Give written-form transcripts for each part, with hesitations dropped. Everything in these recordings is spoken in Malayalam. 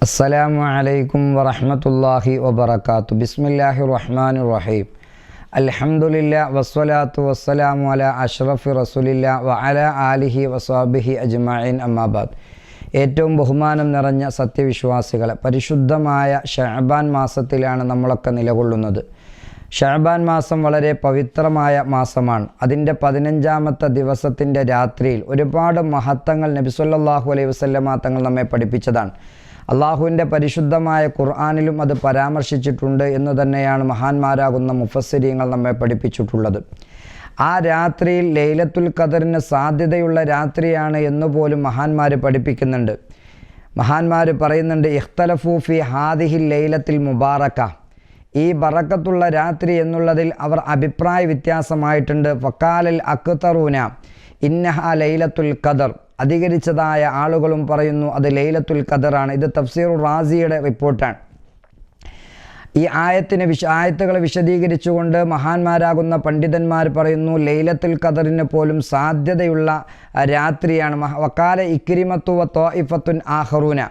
അസ്സലാമു അലൈക്കും വറഹ്മത്തുള്ളാഹി വബറകാതുഹു. ബിസ്മില്ലാഹിർ റഹ്മാനിർ റഹീം. അൽഹംദുലില്ലാഹി വസ്സലാത്തു വസ്സലാമു അലാ അഷ്റഫി റസൂലില്ലാഹി വഅലാ ആലിഹി വസ്വഹ്ബിഹി അജ്മഈൻ. അമ്മാ ബഅദ്. ഏറ്റവും ബഹുമാനം നിറഞ്ഞ സത്യവിശ്വാസികളെ, പരിശുദ്ധമായ ശഅബാൻ മാസത്തിലാണ് നമ്മളൊക്കെ നിലകൊള്ളുന്നത്. ശഅബാൻ മാസം വളരെ പവിത്രമായ മാസമാണ്. അതിൻ്റെ 15-ാമത്തെ ദിവസത്തിൻ്റെ രാത്രിയിൽ ഒരുപാട് മഹത്വങ്ങൾ നബി സല്ലല്ലാഹു അലൈഹി വസല്ലമ തങ്ങൾ നമ്മെ പഠിപ്പിച്ചതാണ്. അള്ളാഹുവിൻ്റെ പരിശുദ്ധമായ ഖുർആനിലും അത് പരാമർശിച്ചിട്ടുണ്ട് എന്ന് തന്നെയാണ് മഹാന്മാരാകുന്ന മുഫസ്സിരീങ്ങൾ നമ്മെ പഠിപ്പിച്ചിട്ടുള്ളത്. ആ രാത്രിയിൽ ലൈലത്തുൽ ഖദറിന് സാധ്യതയുള്ള രാത്രിയാണ് എന്നുപോലും മഹാന്മാർ പഠിപ്പിക്കുന്നുണ്ട്. മഹാന്മാർ പറയുന്നുണ്ട്, ഇഖ്തലഫു ഫി ഹാദിഹിൽ ലൈലത്തിൽ മുബാറക, ഈ ബറക്കത്തുള്ള രാത്രി എന്നുള്ളതിൽ അവർ അഭിപ്രായ വ്യത്യാസമായിട്ടുണ്ട്. ഫക്കാലൽ അക്തറൂന ഇന്നഹ ലൈലത്തുൽ ഖദർ, അധികരിച്ചതായ ആളുകളും പറയുന്നു അത് ലൈലത്തുൽ ഖദറാണ്. ഇത് തഫ്സീർ റാസിയുടെ റിപ്പോർട്ടാണ്. ഈ ആയത്തുകളെ വിശദീകരിച്ചുകൊണ്ട് മഹാന്മാരാകുന്ന പണ്ഡിതന്മാർ പറയുന്നു ലൈലത്തുൽ ഖദറിന് പോലും സാധ്യതയുള്ള രാത്രിയാണ്. വക്കാല ഇക്രിമത്തു വ ത്വാഇഫത്തുൻ ആഖറൂന,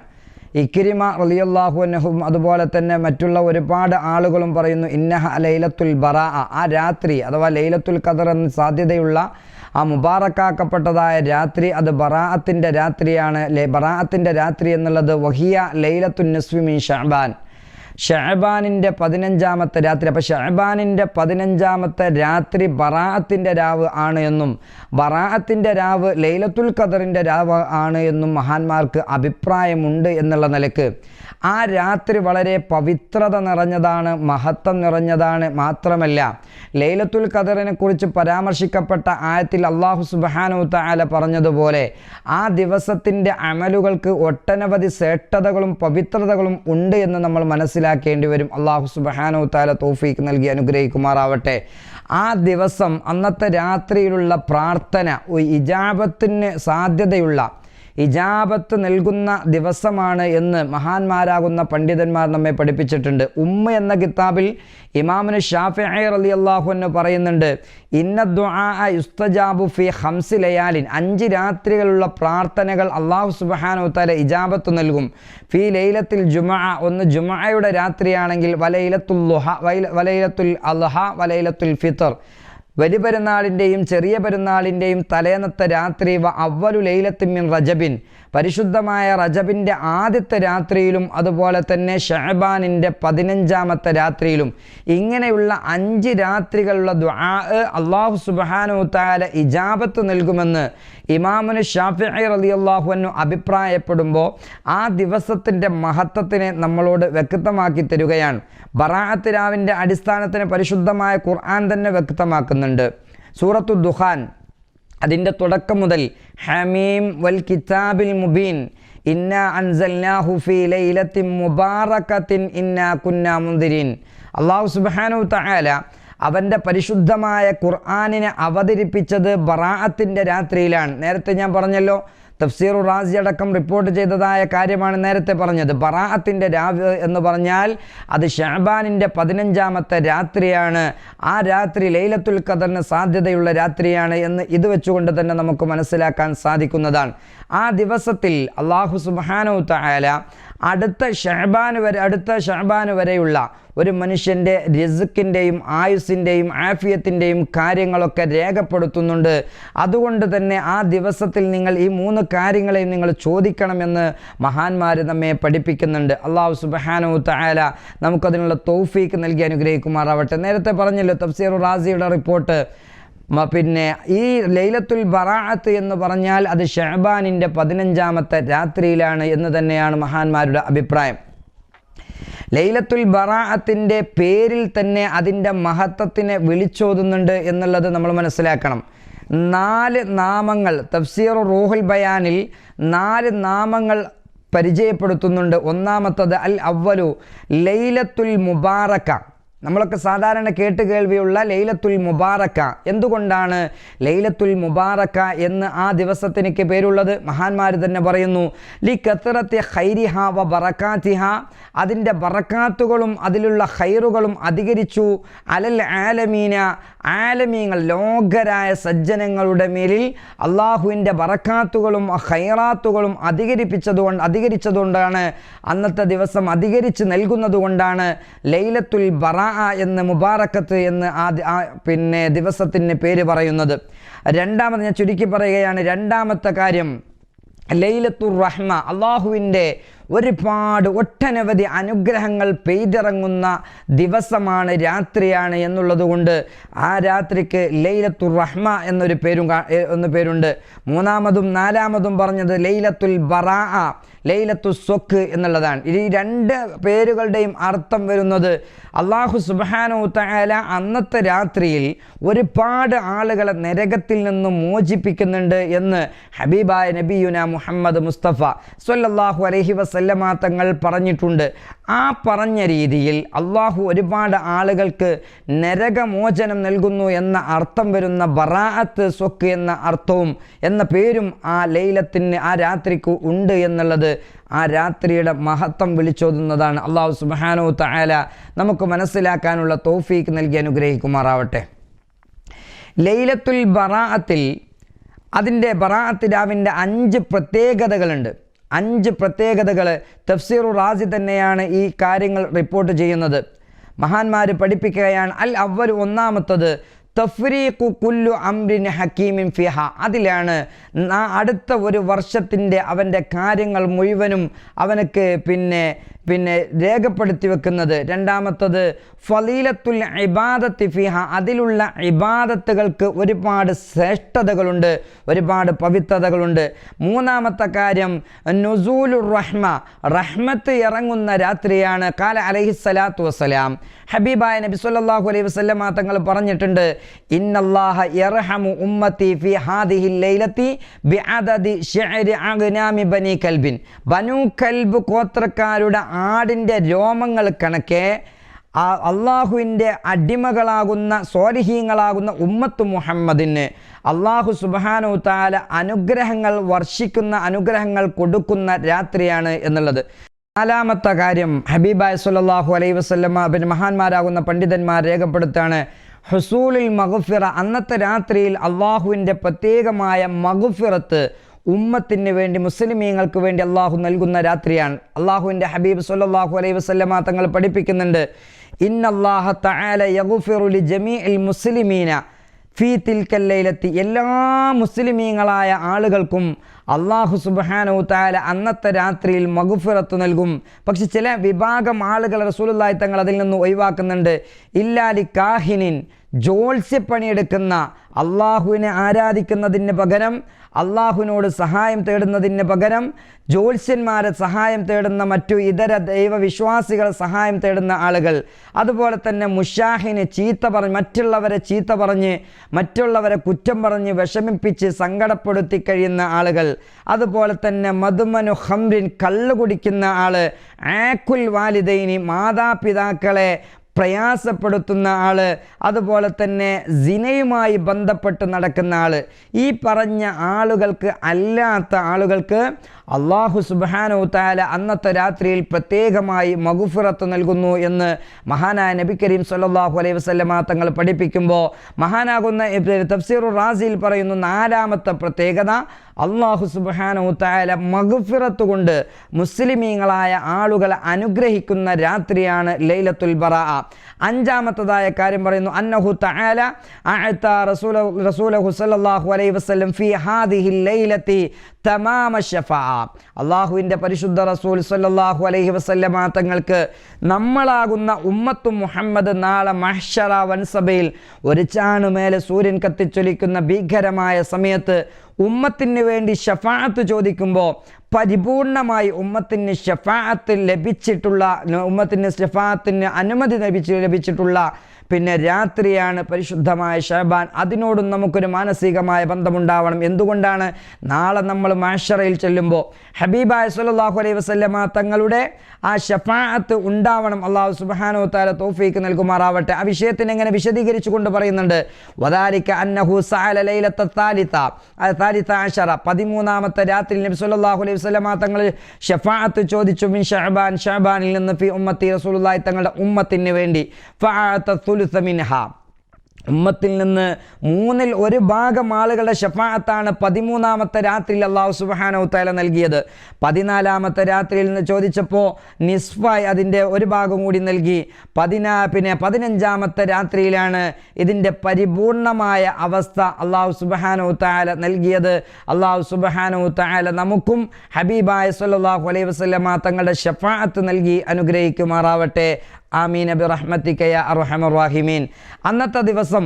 ഇക്രിമ റളിയല്ലാഹു അൻഹും അതുപോലെ തന്നെ മറ്റുള്ള ഒരുപാട് ആളുകളും പറയുന്നു ഇന്നഹ ലൈലത്തുൽ ബറാഅ, ആ രാത്രി അഥവാ ലൈലത്തുൽ ഖദർ എന്ന സാധ്യതയുള്ള ആ മുബാറക്കാക്കപ്പെട്ടതായ രാത്രി അത് ബറാഅത്തിൻ്റെ രാത്രിയാണ്. ബറാഅത്തിൻ്റെ രാത്രി എന്നുള്ളത് വഹിയ ലൈലത്തുൻ നിസ്ഫി മിൻ ശഅബാൻ, ഷഅബാനിൻ്റെ 15-ാമത്തെ രാത്രി. അപ്പോൾ ഷഅബാനിൻ്റെ 15-ാമത്തെ രാത്രി ബറാഅത്തിൻ്റെ രാവ് ആണ് എന്നും ബറാഅത്തിൻ്റെ രാവ് ലൈലത്തുൽ ഖദറിൻ്റെ രാവ് ആണ് എന്നും മഹാന്മാർക്ക് അഭിപ്രായമുണ്ട് എന്നുള്ള നിലക്ക് ആ രാത്രി വളരെ പവിത്രത നിറഞ്ഞതാണ്, മഹത്വം നിറഞ്ഞതാണ്. മാത്രമല്ല ലൈലത്തുൽ ഖദറിനെ കുറിച്ച് പരാമർശിക്കപ്പെട്ട ആയത്തിൽ അല്ലാഹു സുബ്ഹാനഹു തആല പറഞ്ഞതുപോലെ ആ ദിവസത്തിൻ്റെ അമലുകൾക്ക് ഒട്ടനവധി ശ്രേഷ്ഠതകളും പവിത്രതകളും ഉണ്ട് എന്ന് നമ്മൾ മനസ്സിലാക്കേണ്ടി വരും. അല്ലാഹു സുബ്ഹാനഹു തആല തൗഫീഖ് നൽകി അനുഗ്രഹിക്കുമാറാവട്ടെ. ആ ദിവസം അന്നത്തെ രാത്രിയിലുള്ള പ്രാർത്ഥന ഇജാബത്തിന് സാധ്യതയുള്ള, ഇജാബത്ത് നൽകുന്ന ദിവസമാണ് എന്ന് മഹാന്മാരാകുന്ന പണ്ഡിതന്മാർ നമ്മെ പഠിപ്പിച്ചിട്ടുണ്ട്. എന്ന കിതാബിൽ ഇമാമുന ഷാഫിഈ റളിയല്ലാഹു അൻഹു പറയുന്നുണ്ട്, ഇന്ന ദുആഅ യുസ്തജാബു ഫി 5 ലയാലിൻ, 5 രാത്രികളുള്ള പ്രാർത്ഥനകൾ അല്ലാഹു സുബ്ഹാനഹു തആല ഇജാബത്ത് നൽകും. ഫി ലൈലത്തുൽ ജുമുഅ, ഒന്ന് ജുമുഅയുടെ രാത്രിയാണെങ്കിൽ വലൈലത്തുൽ ളുഹ, വലൈലത്തുൽ അദ്ഹ, വലൈലത്തുൽ ഫിത്ർ, വലിയ പെരുന്നാളിൻ്റെയും ചെറിയ പെരുന്നാളിൻ്റെയും തലേന്നത്തെ രാത്രി, അവ്വലു ലൈലത്തിൻ മിൻ റജബിൻ, പരിശുദ്ധമായ റജബിൻ്റെ ആദ്യത്തെ രാത്രിയിലും അതുപോലെ തന്നെ ഷഅബാനിൻ്റെ 15-ാമത്തെ രാത്രിയിലും, ഇങ്ങനെയുള്ള 5 രാത്രികളുള്ള ദുആ അല്ലാഹു സുബ്ഹാനഹു തആല ഇജാബത്ത് നൽകുമെന്ന് ഇമാമുന ഷാഫിഈ റളിയല്ലാഹു അൻഹു അഭിപ്രായപ്പെടുമ്പോൾ ആ ദിവസത്തിൻ്റെ മഹത്വത്തിനെ നമ്മളോട് വ്യക്തമാക്കി തരികയാണ്. ബറാഅത്ത് രാവിൻ്റെ അടിസ്ഥാനത്തിന് പരിശുദ്ധമായ ഖുർആൻ തന്നെ വ്യക്തമാക്കുന്നുണ്ട്. സൂറത്തു ദുഖാൻ അതിൻ്റെ തുടക്കം മുതൽ ഹമീം വൽ കിതാബിൽ മുബീൻ ഇന്നാ അൻസൽനാഹു ഫീ ലൈലത്തിൻ മുബാറകത്തിൻ ഇന്നാ കുന്നാ മുൻദിരീൻ. അല്ലാഹു സുബ്ഹാനഹു തആല അവൻ്റെ പരിശുദ്ധമായ ഖുർആനിനെ അവതരിപ്പിച്ചത് ബറാഅത്തിൻ്റെ രാത്രിയിലാണ്. നേരത്തെ ഞാൻ പറഞ്ഞല്ലോ, തഫ്സീർ റാസി അടക്കം റിപ്പോർട്ട് ചെയ്തതായ കാര്യമാണ് നേരത്തെ പറഞ്ഞത്. ബറാഅത്തിൻ്റെ രാവ് എന്ന് പറഞ്ഞാൽ അത് ഷഅബാനിൻ്റെ 15-ാമത്തെ രാത്രിയാണ്. ആ രാത്രി ലൈലത്തുൽ ഖദറിന് സാധ്യതയുള്ള രാത്രിയാണ് എന്ന് ഇത് വെച്ചുകൊണ്ട് തന്നെ നമുക്ക് മനസ്സിലാക്കാൻ സാധിക്കുന്നതാണ്. ആ ദിവസത്തിൽ അല്ലാഹു സുബ്ഹാനഹു തആല അടുത്ത ഷഅബാൻ വരെയുള്ള ഒരു മനുഷ്യൻ്റെ റിസ്ക്കിൻ്റെയും ആയുസ്സിൻ്റെയും ആഫിയത്തിൻ്റെയും കാര്യങ്ങളൊക്കെ രേഖപ്പെടുത്തുന്നുണ്ട്. അതുകൊണ്ട് തന്നെ ആ ദിവസത്തിൽ നിങ്ങൾ ഈ 3 കാര്യങ്ങളെയും നിങ്ങൾ ചോദിക്കണമെന്ന് മഹാന്മാർ നമ്മെ പഠിപ്പിക്കുന്നുണ്ട്. അല്ലാഹു സുബ്ഹാനഹു തആല നമുക്കതിനുള്ള തൗഫീഖ് നൽകി അനുഗ്രഹിക്കുമാറാവട്ടെ. നേരത്തെ പറഞ്ഞല്ലോ തഫ്സീർ റാസിയുടെ റിപ്പോർട്ട്. പിന്നെ ഈ ലൈലത്തുൽ ബറാഅത്ത് എന്ന് പറഞ്ഞാൽ അത് ഷഅബാനിൻ്റെ 15-ാമത്തെ രാത്രിയിലാണ് എന്ന് തന്നെയാണ് മഹാന്മാരുടെ അഭിപ്രായം. ലൈലത്തുൽ ബറാഅത്തിൻ്റെ പേരിൽ തന്നെ അതിൻ്റെ മഹത്വത്തിനെ വിളിച്ചോതുന്നുണ്ട് എന്നുള്ളത് നമ്മൾ മനസ്സിലാക്കണം. 4 നാമങ്ങൾ തഫ്സീർ റൂഹുൽ ബയാനിൽ 4 നാമങ്ങൾ പരിചയപ്പെടുത്തുന്നുണ്ട്. ഒന്നാമത്തത് അൽ അവ്വലു ലൈലത്തുൽ മുബാറക, നമ്മളൊക്കെ സാധാരണ കേൾവിയുള്ള ലൈലത്തുൽ മുബാറക. എന്തുകൊണ്ടാണ് ലൈലത്തുൽ മുബാറക എന്ന് ആ ദിവസത്തിനൊക്കെ പേരുള്ളത്? മഹാന്മാർ തന്നെ പറയുന്നു, ലി കത്റത്തി ഖൈരിഹ വ ബറകാതിഹ, അതിൻ്റെ ബറക്കാത്തുകളും അതിലുള്ള ഖൈറുകളും അധികരിച്ചു. അലൽ ആലമീന, ആലമീങ്ങൾ ലോകരായ സജ്ജനങ്ങളുടെ മേലിൽ അള്ളാഹുവിൻ്റെ ബറക്കാത്തുകളും ഖൈറാത്തുകളും അധികരിച്ചതുകൊണ്ടാണ് അന്നത്തെ ദിവസം അധികരിച്ച് നൽകുന്നത് കൊണ്ടാണ് ലൈലത്തുൽ ബറാഅ എന്ന് മുബാറക്കത്ത് എന്ന് പിന്നെ ദിവസത്തിന് പേര് പറയുന്നത്. രണ്ടാമത് ഞാൻ ചുരുക്കി പറയുകയാണ്. രണ്ടാമത്തെ കാര്യം ലൈലത്തുർ റഹ്മ, അള്ളാഹുവിൻ്റെ ഒട്ടനവധി അനുഗ്രഹങ്ങൾ പെയ്തിറങ്ങുന്ന ദിവസമാണ്, രാത്രിയാണ് എന്നുള്ളത് കൊണ്ട് ആ രാത്രിക്ക് ലൈലത്തുർ റഹ്മ എന്നൊരു പേരുണ്ട്. മൂന്നാമതും നാലാമതും പറഞ്ഞത് ലൈലത്തുൽ ബറാഅ, ലൈലത്തു സ്വക്ക് എന്നുള്ളതാണ്. ഈ രണ്ട് പേരുകളുടെയും അർത്ഥം വരുന്നത് അള്ളാഹു സുബ്ഹാനഹു തആല അന്നത്തെ രാത്രിയിൽ ഒരുപാട് ആളുകളെ നരകത്തിൽ നിന്നും മോചിപ്പിക്കുന്നുണ്ട് എന്ന് ഹബീബായ നബിയുന മുഹമ്മദ് മുസ്തഫ സ്വല്ലല്ലാഹു അലൈഹി വസല്ലമ തങ്ങൾ പറഞ്ഞിട്ടുണ്ട്. ആ പറഞ്ഞ രീതിയിൽ അള്ളാഹു ഒരുപാട് ആളുകൾക്ക് നരകമോചനം നൽകുന്നു എന്ന അർത്ഥം വരുന്ന ബറാഅത്ത് സ്വക്ക് എന്ന അർത്ഥവും എന്ന പേരും ആ ലൈലത്തിന്, ആ രാത്രിക്ക് ഉണ്ട് എന്നുള്ളത് ആ രാത്രിയുടെ മഹത്വം വിളിച്ചോതുന്നതാണ്. അള്ളാഹു സുബ്ഹാനഹു തആല നമുക്ക് മനസ്സിലാക്കാനുള്ള തൗഫീക്ക് നൽകി അനുഗ്രഹിക്കുമാറാവട്ടെ. ലൈലത്തുൽ ബറാഅത്തിൽ, അതിൻ്റെ ബറാഅത്ത് രാവിൻ്റെ 5 പ്രത്യേകതകളുണ്ട്. 5 പ്രത്യേകതകൾ തഫ്സീറു റാസി തന്നെയാണ് ഈ കാര്യങ്ങൾ റിപ്പോർട്ട് ചെയ്യുന്നത്. മഹാന്മാർ പഠിപ്പിക്കുകയാണ്. അൽ അവ്വൽ, ഒന്നാമത്തത് തഫ്രീഖു കുല്ലു അംരിൻ ഹക്കീമിൻ ഫിഹ, അതിലാണ് അടുത്ത ഒരു വർഷത്തിൻ്റെ അവൻ്റെ കാര്യങ്ങൾ മുഴുവനും അവനക്ക് പിന്നെ രേഖപ്പെടുത്തി വെക്കുന്നത്. രണ്ടാമത്തത് ഫളീലത്തുൽ ഇബാദത്തി ഫിഹ, അതിലുള്ള ഇബാദത്തുകൾക്ക് ഒരുപാട് ശ്രേഷ്ഠതകളുണ്ട്, ഒരുപാട് പവിത്രതകളുണ്ട്. മൂന്നാമത്തെ കാര്യം നുസൂലുർ റഹ്മ, റഹ്മത്ത് ഇറങ്ങുന്ന രാത്രിയാണ്. ഖാല അലൈഹിസ്സലാത്തു വസ്സലാം, ഹബീബായ നബി സല്ലല്ലാഹു അലൈഹി വസല്ലമ തങ്ങൾ പറഞ്ഞിട്ടുണ്ട്, ഇന്നല്ലാഹ യർഹമു ഉമ്മത്തി ഫി ഹാദിഹിൽ ലൈലത്തി ബിഅദദി ശിഅരി അഗ്നാമി ബനി കൽബിൻ, ബനു കൽബ് ഗോത്രക്കാരുടെ ആടിൻ്റെ രോമങ്ങൾ കണക്കെ അള്ളാഹുവിൻ്റെ അടിമകളാകുന്ന സ്വാലിഹീങ്ങളാകുന്ന ഉമ്മത്ത് മുഹമ്മദിന് അള്ളാഹു സുബ്ഹാനഹു തആല അനുഗ്രഹങ്ങൾ വർഷിക്കുന്ന, അനുഗ്രഹങ്ങൾ കൊടുക്കുന്ന രാത്രിയാണ് എന്നുള്ളത്. നാലാമത്തെ കാര്യം ഹബീബായ സ്വല്ലല്ലാഹു അലൈഹി വസല്ലമ മഹാന്മാരാകുന്ന പണ്ഡിതന്മാർ രേഖപ്പെടുത്താണ്, ഹുസൂലുൽ മഗ്ഫിറ, അന്നത്തെ രാത്രിയിൽ അള്ളാഹുവിൻ്റെ പ്രത്യേകമായ മഗ്ഫിറത്ത് ഉമ്മത്തിന് വേണ്ടി, മുസ്ലിമീങ്ങൾക്ക് വേണ്ടി അള്ളാഹു നൽകുന്ന രാത്രിയാണ്. അള്ളാഹുവിൻ്റെ ഹബീബ് സ്വല്ലല്ലാഹു അലൈഹി വസല്ലമ തങ്ങൾ പഠിപ്പിക്കുന്നുണ്ട്, ഇന്നല്ലാഹ തആല യഗ്ഫിറു ലിജമീഇൽ മുസ്ലിമീന ഫീ തിൽക്കൽ ലൈലത്തി, എല്ലാ മുസ്ലിമീങ്ങളായ ആളുകൾക്കും അള്ളാഹു സുബ്ഹാനഹു തആല അന്നത്തെ രാത്രിയിൽ മഗ്ഫിറത്ത് നൽകും. പക്ഷെ ചില വിഭാഗം ആളുകൾ റസൂലുള്ളാഹി തങ്ങൾ അതിൽ നിന്ന് ഒഴിവാക്കുന്നുണ്ട്. ഇല്ലാലി കാഹിനിൻ, ജോത്സ്യപ്പണിയെടുക്കുന്ന, അള്ളാഹുവിനെ ആരാധിക്കുന്നതിന് പകരം, അള്ളാഹുവിനോട് സഹായം തേടുന്നതിന് പകരം ജ്യോത്സ്യന്മാരെ സഹായം തേടുന്ന മറ്റു ഇതര ദൈവവിശ്വാസികളെ സഹായം തേടുന്ന ആളുകൾ, അതുപോലെ തന്നെ മുഷാഹിന്, മറ്റുള്ളവരെ ചീത്ത പറഞ്ഞ് മറ്റുള്ളവരെ കുറ്റം പറഞ്ഞ് വിഷമിപ്പിച്ച് സങ്കടപ്പെടുത്തി കഴിയുന്ന ആളുകൾ, അതുപോലെ തന്നെ മദ്മനു ഖംറിൻ, കള്ള് കുടിക്കുന്ന ആള്, ആക്കുൽ വാലിദൈനി, മാതാപിതാക്കളെ പ്രയാസപ്പെടുത്തുന്ന ആള്, അതുപോലെ തന്നെ സിനയുമായി ബന്ധപ്പെട്ട് നടക്കുന്ന ആള്, ഈ പറഞ്ഞ ആളുകൾക്ക് അല്ലാത്ത ആളുകൾക്ക് അള്ളാഹു സുബ്ഹാനഹു തആല അന്നത്തെ രാത്രിയിൽ പ്രത്യേകമായി മഗ്ഫിറത്ത് നൽകുന്നു എന്ന് മഹാനായ നബി കരീം സ്വല്ലല്ലാഹു അലൈഹി വസല്ലമ തങ്ങൾ പഠിപ്പിക്കുമ്പോൾ മഹാനാകുന്ന തഫ്സീറുർ റാസിയിൽ പറയുന്നു, നാലാമത്തെ പ്രത്യേകത അള്ളാഹു സുബ്ഹാനഹു തആല മഗ്ഫിറത്ത് കൊണ്ട് മുസ്ലിമീങ്ങളായ ആളുകളെ അനുഗ്രഹിക്കുന്ന രാത്രിയാണ് ലൈലത്തുൽ ബറാഅ. അഞ്ചാമത്തതായ കാര്യം പറയുന്നു, അന്നഹു തആല അഅത റസൂലഹു സ്വല്ലല്ലാഹു അലൈഹി വസല്ലം ഫീ ഹാദിഹിൽ ലൈലത്തി തമാമ ശഫാഅ, അള്ളാഹുവിൻ്റെ പരിശുദ്ധ റസൂൽ സ്വല്ലല്ലാഹു അലൈഹി വസല്ലമ തങ്ങൾക്ക് നമ്മളാകുന്ന ഉമ്മത്തു മുഹമ്മദ് നാളെ മഹ്ശറ വൻസഭയിൽ ഒരു ചാണുമേലെ സൂര്യൻ കത്തിച്ചൊലിക്കുന്ന ഭീകരമായ സമയത്ത് ഉമ്മത്തിന് വേണ്ടി ഷഫാഅത്ത് ചോദിക്കുമ്പോൾ പരിപൂർണമായി ഉമ്മത്തിന് ഷഫാഅത്തിന് അനുമതി ലഭിച്ചിട്ടുള്ള രാത്രിയാണ് പരിശുദ്ധമായ ശഅബാൻ. അതിനോടും നമുക്കൊരു മാനസികമായ ബന്ധമുണ്ടാവണം. എന്തുകൊണ്ടാണ്? നാളെ നമ്മൾ മഹ്ശറയിൽ ചെല്ലുമ്പോൾ ഹബീബായ സ്വല്ലല്ലാഹു അലൈഹി വസല്ലമ തങ്ങളുടെ ആ ഷഫാഅത്ത് ഉണ്ടാവണം. അല്ലാഹു സുബ്ഹാനഹു വതആല തൗഫീക്ക് നൽകുമാറാവട്ടെ. ആ വിഷയത്തിന് എങ്ങനെ വിശദീകരിച്ചു കൊണ്ട് പറയുന്നുണ്ട്, വദാലിക അന്നഹു സഅല ലൈലത്ത താലിത 13ാമത്തെ രാത്രിയിൽ നബി സ്വല്ലല്ലാഹു അലൈഹി വസല്ലമ തങ്ങൾ ഷഫാഅത്ത് ചോദിച്ചു മിൻ ശഅബാൻ, ശഅബാനിൽ നിന്ന് ഫി ഉമ്മത്തി, റസൂലുള്ളാഹി തങ്ങളുടെ ഉമ്മത്തിന് വേണ്ടി. ഫഅത സുലുസ മിൻഹ, ഉമ്മത്തിൽ നിന്ന് 1/3 ആളുകളുടെ ശഫാഅത്താണ് 13ാമത്തെ രാത്രിയിൽ അല്ലാഹു സുബ്ഹാനഹു വതആല നൽകിയത്. 14ാമത്തെ രാത്രിയിൽ നിന്ന് ചോദിച്ചപ്പോൾ നിസ്ഫായി അതിൻ്റെ 1 ഭാഗം കൂടി നൽകി. 15ാമത്തെ രാത്രിയിലാണ് ഇതിൻ്റെ പരിപൂർണമായ അവസ്ഥ അല്ലാഹു സുബ്ഹാനഹു വതആല നൽകിയത്. അല്ലാഹു സുബ്ഹാനഹു വതആല നമുക്കും ഹബീബായ സ്വല്ലല്ലാഹു അലൈഹി വസല്ലമ തങ്ങളുടെ ശഫാഅത്ത് നൽകി അനുഗ്രഹിക്കുമാറാവട്ടെ. ആമീൻ ബിറഹ്മതിക യാ അർഹമർ റഹീമീൻ. അന്നത്തെ ദിവസം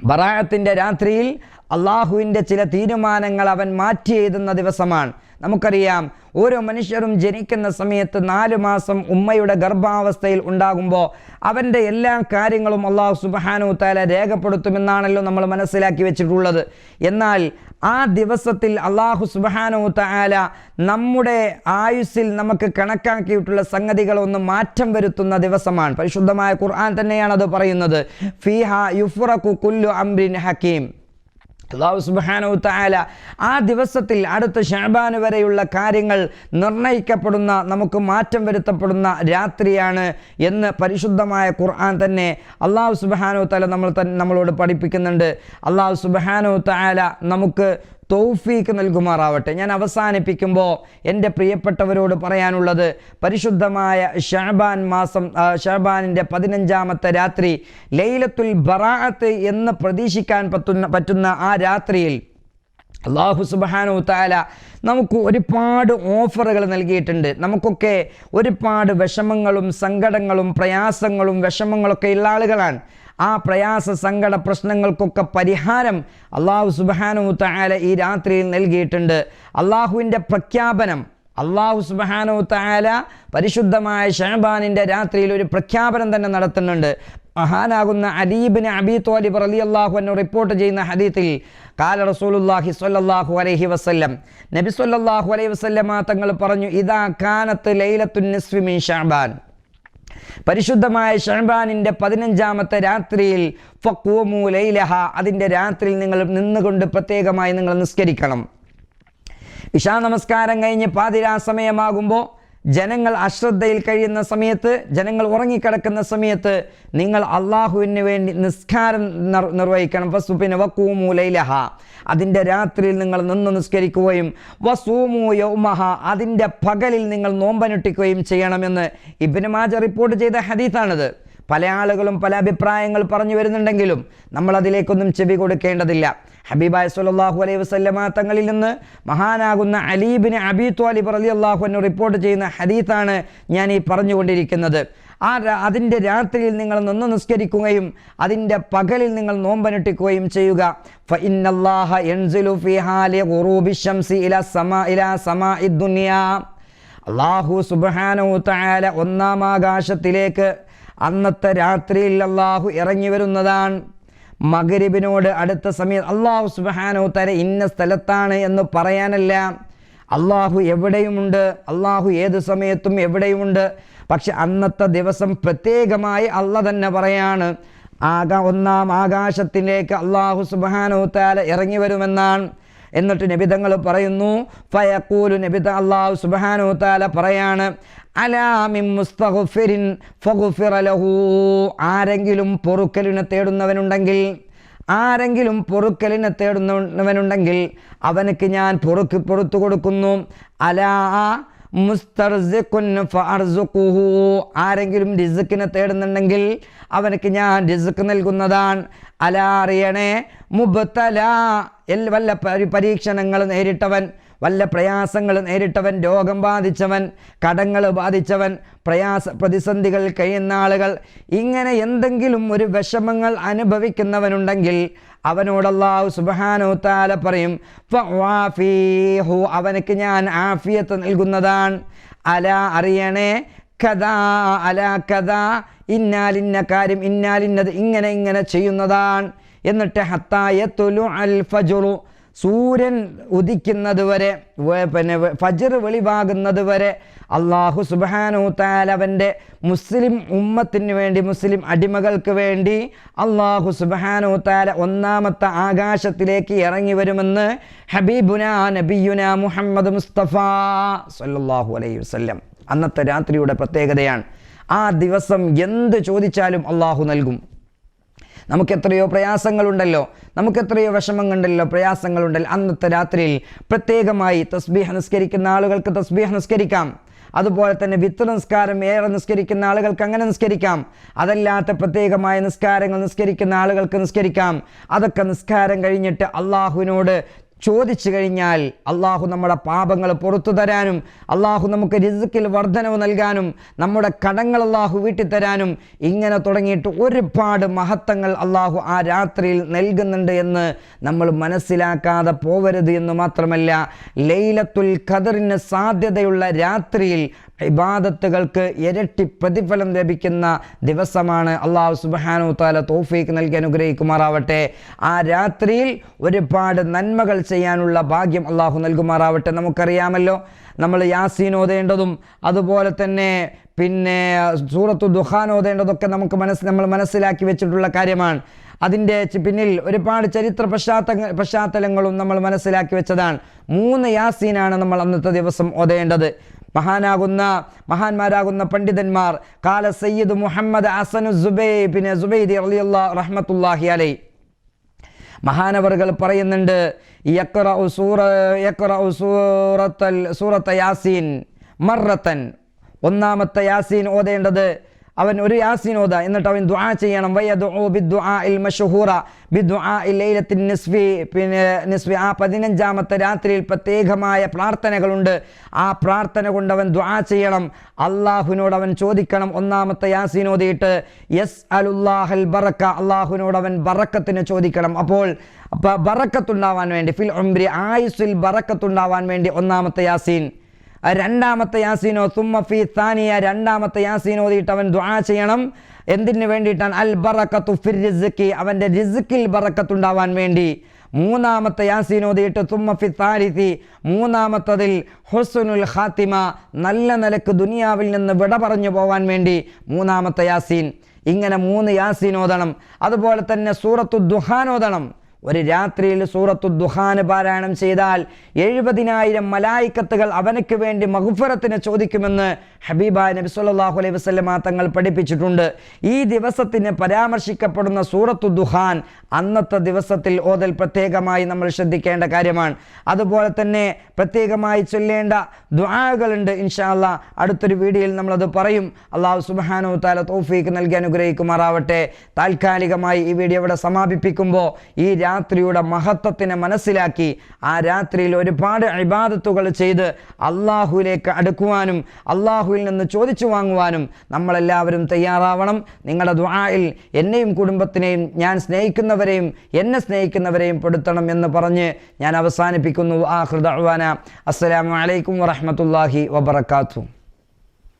ബറാഅത്തിൻ്റെ രാത്രിയിൽ അള്ളാഹുവിൻ്റെ ചില തീരുമാനങ്ങൾ അവൻ മാറ്റി എഴുതുന്ന ദിവസമാണ്. നമുക്കറിയാം, ഓരോ മനുഷ്യരും ജനിക്കുന്ന സമയത്ത് 4 മാസം ഉമ്മയുടെ ഗർഭാവസ്ഥയിൽ ഉണ്ടാകുമ്പോൾ അവൻ്റെ എല്ലാ കാര്യങ്ങളും അല്ലാഹു സുബ്ഹാനഹു വതആല രേഖപ്പെടുത്തുമെന്നാണല്ലോ നമ്മൾ മനസ്സിലാക്കി വെച്ചിട്ടുള്ളത്. എന്നാൽ ആ ദിവസത്തിൽ അല്ലാഹു സുബ്ഹാനഹു വതആല നമ്മുടെ ആയുസ്സിൽ നമുക്ക് കണക്കാക്കിയിട്ടുള്ള സംഗതികളൊന്ന് മാറ്റം വരുത്തുന്ന ദിവസമാണ്. പരിശുദ്ധമായ ഖുർആൻ തന്നെയാണ് അത് പറയുന്നത്. ഫീഹാ യുഫ്റഖു കുല്ലു അംറിൻ ഹകീം. അല്ലാഹു സുബ്ഹാനഹു വതആല ആ ദിവസത്തിൽ അടുത്ത ശഅബാൻ വരെയുള്ള കാര്യങ്ങൾ നിർണയിക്കപ്പെടുന്ന, നമുക്ക് മാറ്റം വരുത്തപ്പെടുന്ന രാത്രിയാണ് എന്ന് പരിശുദ്ധമായ ഖുർആൻ തന്നെ അല്ലാഹു സുബ്ഹാനഹു വതആല നമ്മളോട് പഠിപ്പിക്കുന്നുണ്ട്. അല്ലാഹു സുബ്ഹാനഹു വതആല നമുക്ക് തൗഫീഖ് നൽകുമാറാവട്ടെ. ഞാൻ അവസാനിപ്പിക്കുമ്പോൾ എൻ്റെ പ്രിയപ്പെട്ടവരോട് പറയാനുള്ളത്, പരിശുദ്ധമായ ശഅബാൻ മാസം, ശഅബാനിൻ്റെ 15ാമത്തെ രാത്രി, ലൈലത്തുൽ ബറാഅത്ത് എന്ന് പ്രതീക്ഷിക്കാൻ പറ്റുന്ന ആ രാത്രിയിൽ അല്ലാഹു സുബ്ഹാനഹു വതആല നമുക്ക് ഒരുപാട് ഓഫറുകൾ നൽകിയിട്ടുണ്ട്. നമുക്കൊക്കെ ഒരുപാട് വിഷമങ്ങളും സങ്കടങ്ങളും പ്രയാസങ്ങളും വിഷമങ്ങളൊക്കെ ഉള്ള ആളുകളാണ്. ആ പ്രയാസ സങ്കട പ്രശ്നങ്ങൾക്കൊക്കെ പരിഹാരം അല്ലാഹു സുബ്ഹാനഹു വതആല ഈ രാത്രിയിൽ നൽകിയിട്ടുണ്ട്. അല്ലാഹുവിൻ്റെ പ്രഖ്യാപനം, അല്ലാഹു സുബ്ഹാനഹു വതആല പരിശുദ്ധമായ ശഅബാനിൻ്റെ രാത്രിയിൽ ഒരു പ്രഖ്യാപനം തന്നെ നടത്തുന്നുണ്ട്. മഹാനാകുന്ന അലി ഇബ്നു അബീ ത്വാലിബ് റളിയല്ലാഹു അൻഹു റിപ്പോർട്ട് ചെയ്യുന്ന ഹദീസിൽ ഖാല റസൂലുള്ളാഹി സ്വല്ലല്ലാഹു അലൈഹി വസല്ലം, നബി സ്വല്ലല്ലാഹു അലൈഹി വസല്ലമ തങ്ങൾ പറഞ്ഞു, ഇദാ കാനത്ത് ലൈലത്തുൻ നിസ്ഫി മിൻ ശഅബാൻ, പരിശുദ്ധമായ ശഅബാനിൻ്റെ 15ാമത്തെ രാത്രിയിൽ ഫഖൂമു ലൈലഹ, അതിൻ്റെ രാത്രിയിൽ നിങ്ങൾ നിന്നുകൊണ്ട് പ്രത്യേകമായി നിങ്ങൾ നിസ്കരിക്കണം. ഇശാ നമസ്കാരം കഴിഞ്ഞ് പാതിരാ സമയമാകുമ്പോൾ ജനങ്ങൾ അശ്രദ്ധയിൽ കഴിയുന്ന സമയത്ത്, ജനങ്ങൾ ഉറങ്ങിക്കിടക്കുന്ന സമയത്ത് നിങ്ങൾ അള്ളാഹുവിന് വേണ്ടി നിസ്കാരം നിർവഹിക്കണം. പിന്നെ വഖൂമു ലൈലഹ, അതിൻ്റെ രാത്രിയിൽ നിങ്ങൾ നിന്ന് നിസ്കരിക്കുകയും വസൂമു യൗമഹ, അതിൻ്റെ പകലിൽ നിങ്ങൾ നോമ്പനുഷ്ഠിക്കുകയും ചെയ്യണമെന്ന് ഇബ്നു മാജ റിപ്പോർട്ട് ചെയ്ത ഹദീസാണിത്. പല ആളുകളും പല അഭിപ്രായങ്ങൾ പറഞ്ഞു വരുന്നുണ്ടെങ്കിലും നമ്മൾ അതിലേക്കൊന്നും ചെവി കൊടുക്കേണ്ടതില്ല. ഹബീബായ സ്വല്ലല്ലാഹു അലൈഹി വസല്ലമ തങ്ങളിൽ നിന്ന് മഹാനാകുന്ന അലി ഇബ്നു അബീ ത്വാലിബ് റളിയല്ലാഹു അൻഹു റിപ്പോർട്ട് ചെയ്യുന്ന ഹദീസാണ് ഞാൻ ഈ പറഞ്ഞുകൊണ്ടിരിക്കുന്നത്. അതിൻ്റെ രാത്രിയിൽ നിങ്ങൾ നിന്ന് നിസ്കരിക്കുകയും അതിൻ്റെ പകലിൽ നിങ്ങൾ നോമ്പനുഷ്ഠിക്കുകയും ചെയ്യുക. ഫഇന്നല്ലാഹ യൻസിലു ഫീ ഹാലി ഖുറൂബി ശംസി ഇലാ സമാഇ ദുനിയാ, അല്ലാഹു സുബ്ഹാനഹു വതആല 1-ാം ആകാശത്തിലേക്ക് അന്നത്തെ രാത്രിയിൽ അല്ലാഹു ഇറങ്ങി വരുന്നതാണ്. മഗ്രിബിനോട് അടുത്ത സമയത്ത് അല്ലാഹു സുബ്ഹാനഹു വതആല ഇന്ന സ്ഥലത്താണ് എന്ന് പറയാനല്ല, അല്ലാഹു എവിടെയുമുണ്ട്, അല്ലാഹു ഏത് സമയത്തും എവിടെയുമുണ്ട്. പക്ഷെ അന്നത്തെ ദിവസം പ്രത്യേകമായി അല്ലാഹ് തന്നെ പറയാണ്, 1-ാം ആകാശത്തിലേക്ക് അല്ലാഹു സുബ്ഹാനഹു വതആല ഇറങ്ങി വരുമെന്നാണ്. എന്നിട്ട് നബി തങ്ങൾ പറയുന്നു, ഫയഖൂലു, നബി അല്ലാഹു സുബ്ഹാനഹു വതആല പറയാണ്, അലാ മിൻ മുസ്തഗ്ഫിരിൻ ഫഗ്ഫിറ ലഹു, ആരെങ്കിലും പൊറുക്കലിനെ തേടുന്നവനുണ്ടെങ്കിൽ, ആരെങ്കിലും പൊറുക്കലിനെ തേടുന്നവനുണ്ടെങ്കിൽ അവനക്ക് ഞാൻ പൊറുത്തു കൊടുക്കുന്നു. അലാ മുസ്തർസിഖുൻ ഫഅർസുഖുഹു, ആരെങ്കിലും റിസ്കിനെ തേടുന്നുണ്ടെങ്കിൽ അവനക്ക് ഞാൻ റിസ്ക് നൽകുന്നതാണ്. അലാ അറിയണേ, മുബ്തല, വല്ല പരീക്ഷണങ്ങൾ നേരിട്ടവൻ, വല്ല പ്രയാസങ്ങൾ നേരിട്ടവൻ, രോഗം ബാധിച്ചവൻ, കടങ്ങൾ ബാധിച്ചവൻ, പ്രതിസന്ധികൾ കഴിയുന്ന ആളുകൾ, ഇങ്ങനെ എന്തെങ്കിലും ഒരു വിഷമങ്ങൾ അനുഭവിക്കുന്നവനുണ്ടെങ്കിൽ അവനോട് അല്ലാഹു സുബ്ഹാനഹു വതആല പറയും, ഫഅഫീഹു, അവനക്ക് ഞാൻ ആഫിയത്ത് നൽകുന്നതാണ്. അലാ അറിയണേ, കദാ അലാ കദാ, ഇന്നാലിന്ന കാര്യം, ഇന്നാലിന്നത് ഇങ്ങനെ ഇങ്ങനെ ചെയ്യുന്നതാണ്. എന്നിട്ട് ഹത്താ യത്ലു അൽ ഫജ്റു, സൂര്യൻ ഉദിക്കുന്നത് വരെ, പിന്നെ ഫജ്ർ വെളിവാകുന്നത് വരെ അല്ലാഹു സുബ്ഹാനഹു തആല അവൻ്റെ മുസ്ലിം ഉമ്മത്തിന് വേണ്ടി, മുസ്ലിം അടിമകൾക്ക് വേണ്ടി അല്ലാഹു സുബ്ഹാനഹു തആല 1-ാമത്തെ ആകാശത്തിലേക്ക് ഇറങ്ങി വരുമെന്ന് ഹബീബുനാ നബിയുനാ മുഹമ്മദ് മുസ്തഫ സല്ലല്ലാഹു അലൈഹി വസല്ലം. അന്നത്തെ രാത്രിയുടെ പ്രത്യേകതയാണ്, ആ ദിവസം എന്ത് ചോദിച്ചാലും അല്ലാഹു നൽകും. നമുക്ക് എത്രയോ പ്രയാസങ്ങളുണ്ടല്ലോ, നമുക്ക് എത്രയോ വിഷമങ്ങളുണ്ടല്ലോ, പ്രയാസങ്ങളുണ്ടല്ലോ. അന്നത്തെ രാത്രിയിൽ പ്രത്യേകമായി തസ്ബീഹ് നിസ്കരിക്കുന്ന ആളുകൾക്ക് തസ്ബീഹ് നിസ്കരിക്കാം. അതുപോലെ തന്നെ വിത്ർ നിസ്കാരം ഏറെ നിസ്കരിക്കുന്ന ആളുകൾക്ക് അങ്ങനെ നിസ്കരിക്കാം. അതല്ലാത്ത പ്രത്യേകമായ നിസ്കാരങ്ങൾ നിസ്കരിക്കുന്ന ആളുകൾക്ക് നിസ്കരിക്കാം. അതൊക്കെ നിസ്കാരം കഴിഞ്ഞിട്ട് അള്ളാഹുവിനോട് ചോദിച്ചു കഴിഞ്ഞാൽ അള്ളാഹു നമ്മുടെ പാപങ്ങൾ പുറത്തു തരാനും അള്ളാഹു നമുക്ക് റിസ്ക്കിൽ വർധനവ് നൽകാനും നമ്മുടെ കടങ്ങൾ അള്ളാഹു വീട്ടിത്തരാനും ഇങ്ങനെ തുടങ്ങിയിട്ട് ഒരുപാട് മഹത്വങ്ങൾ അള്ളാഹു ആ രാത്രിയിൽ നൽകുന്നുണ്ട് എന്ന് നമ്മൾ മനസ്സിലാക്കാതെ പോവരുത് എന്ന് മാത്രമല്ല, ലൈലത്തുൽ ഖദറിന് സാധ്യതയുള്ള രാത്രിയിൽ ഇബാദത്തുകൾക്ക് ഇരട്ടി പ്രതിഫലം ലഭിക്കുന്ന ദിവസമാണ്. അള്ളാഹു സുബ്ഹാനഹു തആല തൗഫീഖ് നൽകി അനുഗ്രഹിക്കുമാറാവട്ടെ. ആ രാത്രിയിൽ ഒരുപാട് നന്മകൾ ചെയ്യാനുള്ള ഭാഗ്യം അള്ളാഹു നൽകുമാറാവട്ടെ. നമുക്കറിയാമല്ലോ, നമ്മൾ യാസീൻ ഓതേണ്ടതും അതുപോലെ തന്നെ പിന്നെ സൂറത്തു ദുഖാൻ ഓതേണ്ടതൊക്കെ നമ്മൾ മനസ്സിലാക്കി വെച്ചിട്ടുള്ള കാര്യമാണ്. അതിൻ്റെ പിന്നിൽ ഒരുപാട് ചരിത്ര പശ്ചാത്തലങ്ങളും നമ്മൾ മനസ്സിലാക്കി വെച്ചതാണ്. 3 യാസീനാണ് നമ്മൾ അന്നത്തെ ദിവസം ഓതേണ്ടത്. മഹാന്മാരാകുന്ന പണ്ഡിതന്മാർ കാല സയ്യിദ് മുഹമ്മദ് ഹസനു സുബൈദി റളിയല്ലാഹു റഹ്മത്തുള്ളാഹി അലൈഹി മഹാനവറുകൾ പറയുന്നുണ്ട്, സൂറത്ത യാസീൻ മർറത്തൻ, ഒന്നാമത്തെ യാസീൻ ഓതേണ്ടത് അവൻ ഒരു യാസീൻ ഓത, എന്നിട്ട് അവൻ ദുആ ചെയ്യണം. വയദഉ ബിദ്ദുആഇൽ മശ്ഹൂറ ബിദ്ദുആഇൽ ലൈലത്തിൻ നിസ്ഫി ആ 15ാമത്തെ രാത്രിയിൽ പ്രത്യേകമായ പ്രാർത്ഥനകളുണ്ട്. ആ പ്രാർത്ഥന കൊണ്ട് അവൻ ദുആ ചെയ്യണം. അള്ളാഹുവിനോട് അവൻ ചോദിക്കണം. ഒന്നാമത്തെ യാസീൻ ഓതിയിട്ട് യസ്അലുല്ലാഹൽ ബറക, അള്ളാഹുവിനോട് അവൻ ബറക്കത്തിന് ചോദിക്കണം. അപ്പോൾ ബറക്കത്തുണ്ടാവാൻ വേണ്ടി ഫിൽ ഉംരി ആയുസ്സിൽ ബറക്കത്തുണ്ടാവാൻ വേണ്ടി ഒന്നാമത്തെ യാസീൻ. രണ്ടാമത്തെ യാസീനോ സുമ്മ ഫി സാനിയ, രണ്ടാമത്തെ യാസീൻ ഓതിയിട്ട് അവൻ ദുആ ചെയ്യണം. എന്തിനു വേണ്ടിയിട്ടാണ്? അൽ ബറക്കത്തു ഫിർ റിസ്ഖി, അവൻ്റെ റിസ്ഖിൽ ബറക്കത്തുണ്ടാവാൻ വേണ്ടി. മൂന്നാമത്തെ യാസീൻ ഓതിയിട്ട് സുമ്മ ഫി സാലിസി, മൂന്നാമത്തതിൽ ഹുസ്നുൽ ഖാത്തിമ, നല്ല നിലക്ക് ദുനിയാവിൽ നിന്ന് വിട പറഞ്ഞു പോവാൻ വേണ്ടി മൂന്നാമത്തെ യാസീൻ. ഇങ്ങനെ 3 യാസീൻ ഓതണം. അതുപോലെ തന്നെ സൂറത്തു ദുഖാൻ ഓതണം. ഒരു രാത്രിയിൽ സൂറത്തു ദുഖാൻ പാരായണം ചെയ്താൽ 70,000 മലായിക്കത്തുകൾ അവനക്ക് വേണ്ടി മഗ്ഫിറത്തിന് ചോദിക്കുമെന്ന് ഹബീബായ നബി സല്ലല്ലാഹു അലൈഹി വസല്ലമ തങ്ങൾ പഠിപ്പിച്ചിട്ടുണ്ട്. ഈ ദിവസത്തിന് പരാമർശിക്കപ്പെടുന്ന സൂറത്തു ദുഖാൻ അന്നത്തെ ദിവസത്തിൽ ഓതൽ പ്രത്യേകമായി നമ്മൾ ശ്രദ്ധിക്കേണ്ട കാര്യമാണ്. അതുപോലെ തന്നെ പ്രത്യേകമായി ചൊല്ലേണ്ട ദുആകളുണ്ട്. ഇൻഷാ അല്ലാഹ് അടുത്തൊരു വീഡിയോയിൽ നമ്മളത് പറയും. അല്ലാഹു സുബ്ഹാനഹു തആല തൗഫീഖ് നൽകി അനുഗ്രഹിക്കുമാറാവട്ടെ. താൽക്കാലികമായി ഈ വീഡിയോ ഇവിടെ സമാപിപ്പിക്കുമ്പോൾ ഈ രാത്രിയുടെ മഹത്വത്തിനെ മനസ്സിലാക്കി ആ രാത്രിയിൽ ഒരുപാട് ഇബാദത്തുകൾ ചെയ്ത് അള്ളാഹുവിലേക്ക് അടുക്കുവാനും അള്ളാഹുവിൽ നിന്ന് ചോദിച്ചു വാങ്ങുവാനും നമ്മളെല്ലാവരും തയ്യാറാവണം. നിങ്ങളുടെ ദുആയിൽ എന്നെയും കുടുംബത്തിനെയും ഞാൻ സ്നേഹിക്കുന്നവരെയും എന്നെ സ്നേഹിക്കുന്നവരെയും പെടുത്തണം എന്ന് പറഞ്ഞ് ഞാൻ അവസാനിപ്പിക്കുന്നു. ആഖിറു ദഅ്വാന അസ്സലാമു അലൈക്കും വറഹ്മത്തുള്ളാഹി വബറകാതുഹു.